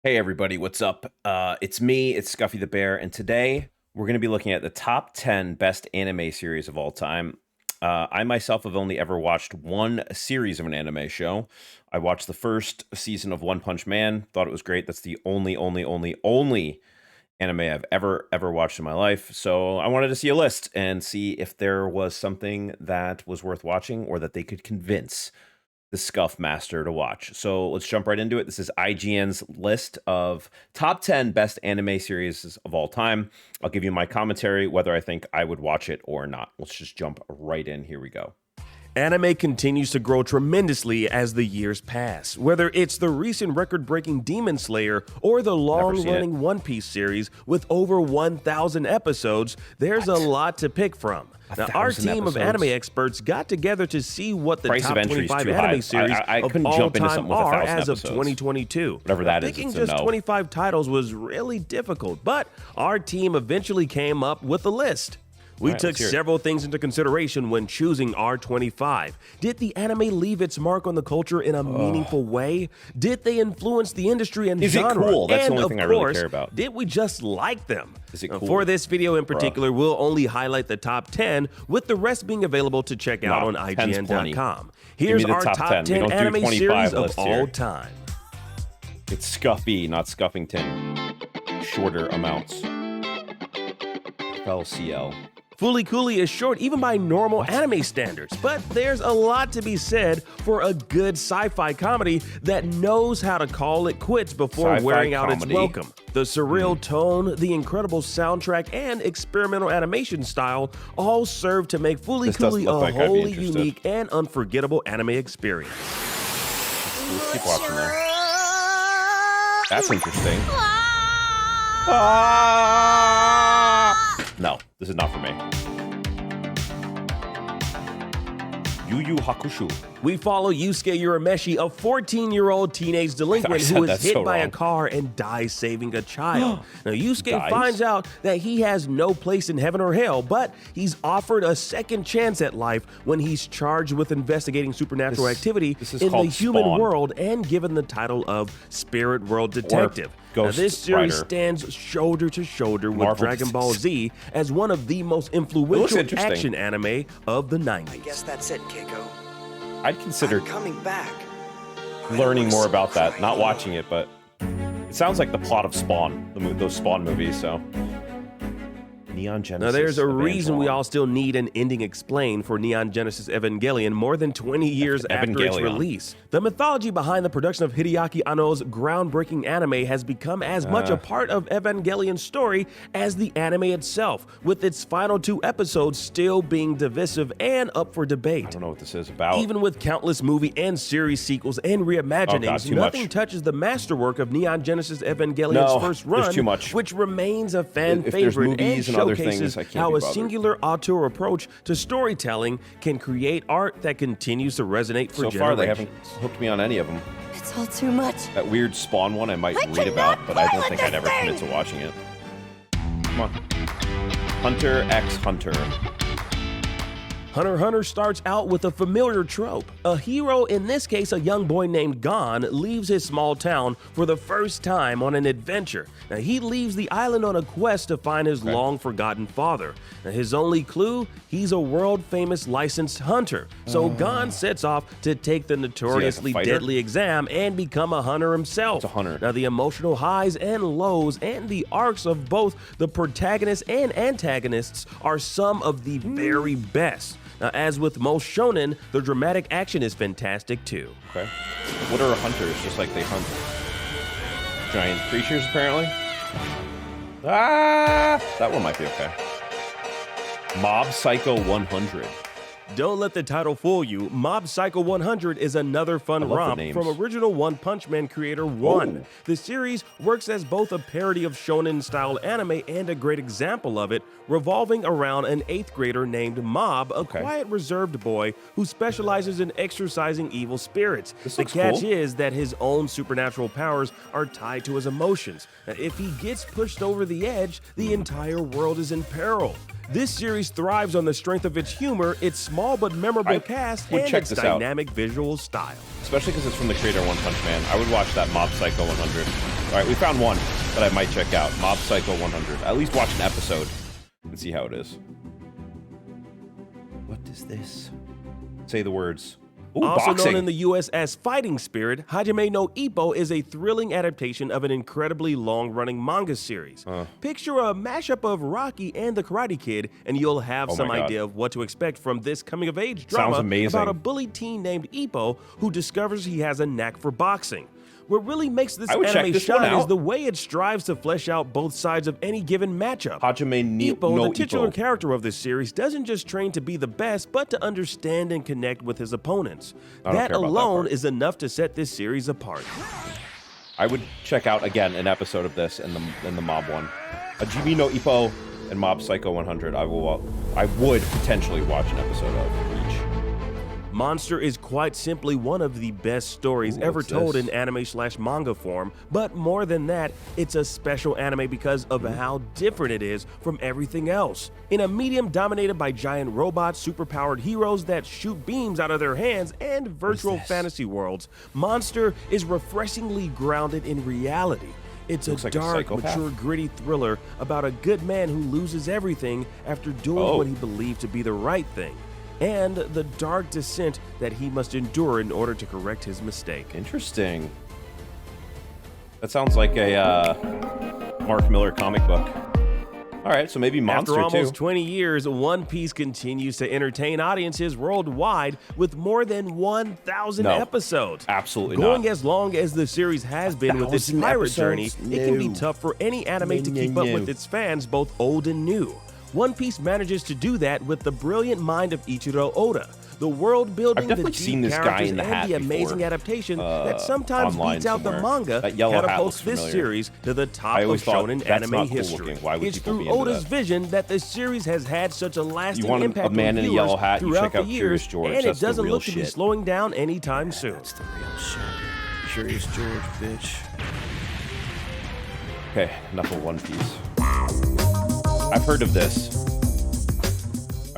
Hey everybody, what's up? It's me, it's Scuffy the Bear, and today we're going to be looking at the top 10 best anime series of all time. I myself have only ever watched one series of an anime show. I watched the first season of One Punch Man, thought it was great. That's the only anime I've ever watched in my life. So I wanted to see a list and see if there was something that was worth watching or that they could convince the Scuff Master to watch. So let's jump right into it. This is IGN's list of top 10 best anime series of all time. I'll give you my commentary, whether I think I would watch it or not. Let's just jump right in. Here we go. Anime continues to grow tremendously as the years pass, whether it's the recent record-breaking Demon Slayer or the long-running One Piece series with over 1,000 episodes. There's a lot to pick from. Now, our team of anime experts got together to see what the top 25 anime series of all time are as of 2022. Whatever that is, picking just 25 titles was really difficult, but our team eventually came up with a list. We took several things into consideration when choosing our 25. Did the anime leave its mark on the culture in a meaningful way? Did they influence the industry and genre? Is it cool? That's and the only thing I really care about. Did we just like them? Is it cool? For this video in particular, we'll only highlight the top 10, with the rest being available to check out on IGN.com. Here's our top 10 anime series of all time. It's Scuffy, not Scuffington. Shorter amounts. LCL. Fooly Cooly is short even by normal anime standards, but there's a lot to be said for a good sci-fi comedy that knows how to call it quits before wearing out its welcome. The surreal tone, the incredible soundtrack, and experimental animation style all serve to make Fooly Cooly a wholly unique and unforgettable anime experience. Let's keep watching that. That's interesting. No, this is not for me. Yu Yu Hakusho. We follow Yusuke Urameshi, a 14-year-old teenage delinquent who is hit by a car and dies saving a child. Now, Yusuke finds out that he has no place in heaven or hell, but he's offered a second chance at life when he's charged with investigating supernatural activity in the human world and given the title of Spirit World Detective. Now, this series stands shoulder to shoulder with Dragon Ball Z as one of the most influential action anime of the 90s. I guess that's it, Keiko. I'd consider coming back. Learning more about that, not watching it, but it sounds like the plot of Spawn, those Spawn movies, so. Neon Genesis. Now, there's a reason we all still need an ending explained for Neon Genesis Evangelion more than 20 years after its release. The mythology behind the production of Hideaki Anno's groundbreaking anime has become as much a part of Evangelion's story as the anime itself, with its final 2 episodes still being divisive and up for debate. I don't know what this is about. Even with countless movie and series sequels and reimaginings, nothing touches the masterwork of Neon Genesis Evangelion's first run, which remains a fan favorite and showcases how a singular auteur approach to storytelling can create art that continues to resonate for generations. So far, they haven't hooked me on any of them. It's all too much. That weird Spawn one I might read about, but I don't think I'd ever commit to watching it. Come on. Hunter x Hunter. Hunter x Hunter starts out with a familiar trope. A hero, in this case a young boy named Gon, leaves his small town for the first time on an adventure. Now, he leaves the island on a quest to find his long-forgotten father. Now, his only clue? He's a world-famous licensed hunter. So Gon sets off to take the notoriously deadly exam and become a hunter himself. It's a hunter. Now, the emotional highs and lows and the arcs of both the protagonists and antagonists are some of the very best. Now, as with most shonen, the dramatic action is fantastic too. Okay. What are hunters? Just like they hunt giant creatures, apparently? That one might be okay. Mob Psycho 100. Don't let the title fool you. Mob Psycho 100 is another fun romp from original One Punch Man creator One. The series works as both a parody of shonen-style anime and a great example of it, revolving around an 8th grader named Mob, a quiet, reserved boy who specializes in exorcising evil spirits. The catch is that his own supernatural powers are tied to his emotions. If he gets pushed over the edge, the entire world is in peril. This series thrives on the strength of its humor, its small but memorable cast, and its dynamic visual style. Especially because it's from the creator of One Punch Man. I would watch that Mob Psycho 100. All right, we found one that I might check out. Mob Psycho 100. At least watch an episode and see how it is. What is this? Say the words. Ooh, also boxing. known in the U.S. as Fighting Spirit, Hajime no Ippo is a thrilling adaptation of an incredibly long-running manga series. Picture a mashup of Rocky and The Karate Kid, and you'll have some idea of what to expect from this coming-of-age drama about a bullied teen named Ippo who discovers he has a knack for boxing. What really makes this anime shine is the way it strives to flesh out both sides of any given matchup. Ippo, the titular character of this series, doesn't just train to be the best, but to understand and connect with his opponents. That alone is enough to set this series apart. I would check out, again, an episode of this and the Mob one. Hajime no Ippo and Mob Psycho 100. I would potentially watch an episode of each. Monster is quite simply one of the best stories ever told in anime/manga form, but more than that, it's a special anime because of how different it is from everything else. In a medium dominated by giant robots, superpowered heroes that shoot beams out of their hands, and virtual fantasy worlds, Monster is refreshingly grounded in reality. It's a dark, mature, gritty thriller about a good man who loses everything after doing what he believed to be the right thing, and the dark descent that he must endure in order to correct his mistake. Interesting. That sounds like a Mark Millar comic book. All right, so maybe Monster too. After almost 20 years, One Piece continues to entertain audiences worldwide with more than 1,000 episodes. Absolutely Going as long as the series has been with its pirate journey, it can be tough for any anime to keep up with its fans, both old and new. One Piece manages to do that with the brilliant mind of Ichiro Oda. The world building, the deep characters, and the amazing adaptation that sometimes beats out the manga catapults this series to the top of shonen anime history. It's through Oda's vision that the series has had such a lasting impact on viewers throughout the years, and it doesn't look to be slowing down anytime soon. That's the real shit. Curious George, bitch. Okay, enough of One Piece. I've heard of this.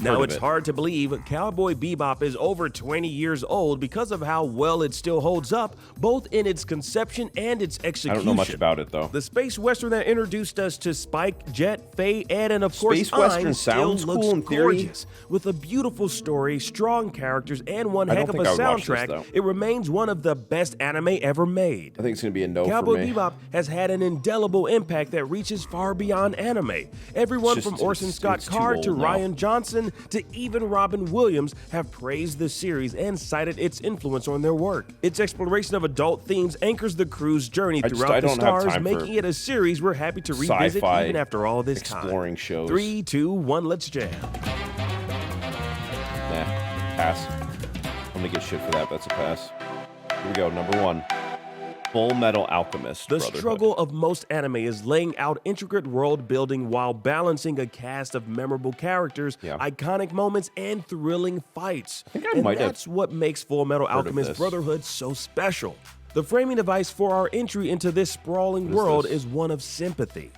Now, it's hard to believe Cowboy Bebop is over 20 years old because of how well it still holds up, both in its conception and its execution. I don't know much about it, though. The space western that introduced us to Spike, Jet, Faye, Ed, and of course, space western sounds cool in theory. Gorgeous. With a beautiful story, strong characters, and one heck of a soundtrack, it remains one of the best anime ever made. I think it's going to be a no Cowboy for me. Bebop has had an indelible impact that reaches far beyond anime. Everyone from Orson Scott Card to Ryan Johnson to even Robin Williams have praised the series and cited its influence on their work. Its exploration of adult themes anchors the crew's journey throughout the stars, making it a series we're happy to revisit even after all this time. Exploring shows. 3, 2, 1, let's jam. Nah, pass. I'm gonna get shit for that, that's a pass. Here we go, number 1. Full Metal Alchemist The Brotherhood. struggle of most anime is laying out intricate world building while balancing a cast of memorable characters, iconic moments, and thrilling fights. And that's what makes Full Metal Alchemist Brotherhood so special. The framing device for our entry into this sprawling world is one of sympathy.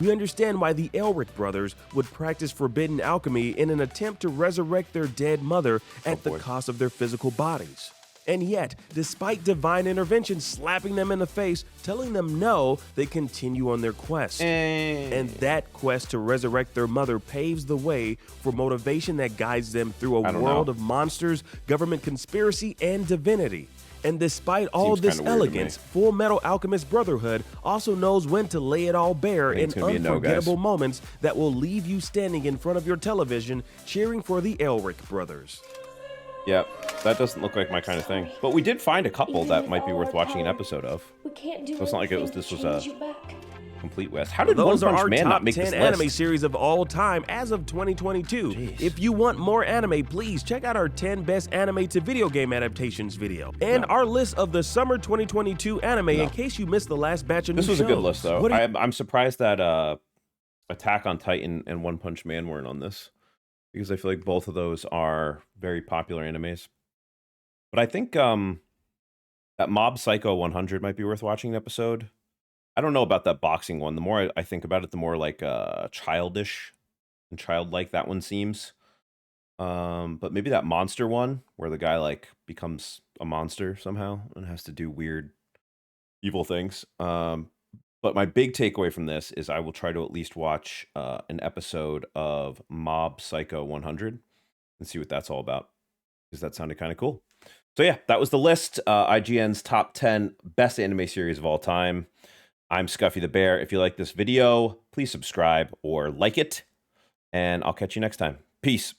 We understand why the Elric brothers would practice forbidden alchemy in an attempt to resurrect their dead mother at the cost of their physical bodies. And yet, despite divine intervention slapping them in the face, telling them no, they continue on their quest. And that quest to resurrect their mother paves the way for motivation that guides them through a world of monsters, government conspiracy, and divinity. And despite all this elegance, Full Metal Alchemist Brotherhood also knows when to lay it all bare in unforgettable moments that will leave you standing in front of your television cheering for the Elric brothers. Yeah, that doesn't look like my kind of thing. But we did find a couple that might be worth watching an episode of. We can't do so it's not like this was a complete West. How did Those One are Punch our Man top not make 10 this anime list? series of all time as of 2022. Jeez. If you want more anime, please check out our 10 best anime to video game adaptations video and our list of the summer 2022 anime in case you missed the last batch of new shows. This was a good list, though. I'm surprised that Attack on Titan and One Punch Man weren't on this, because I feel like both of those are very popular animes. But I think that Mob Psycho 100 might be worth watching an episode. I don't know about that boxing one. The more I think about it, the more like childish and childlike that one seems. But maybe that monster one where the guy like becomes a monster somehow and has to do weird evil things. But my big takeaway from this is I will try to at least watch an episode of Mob Psycho 100 and see what that's all about, because that sounded kind of cool. So yeah, that was the list. IGN's top 10 best anime series of all time. I'm Scuffy the Bear. If you like this video, please subscribe or like it, and I'll catch you next time. Peace.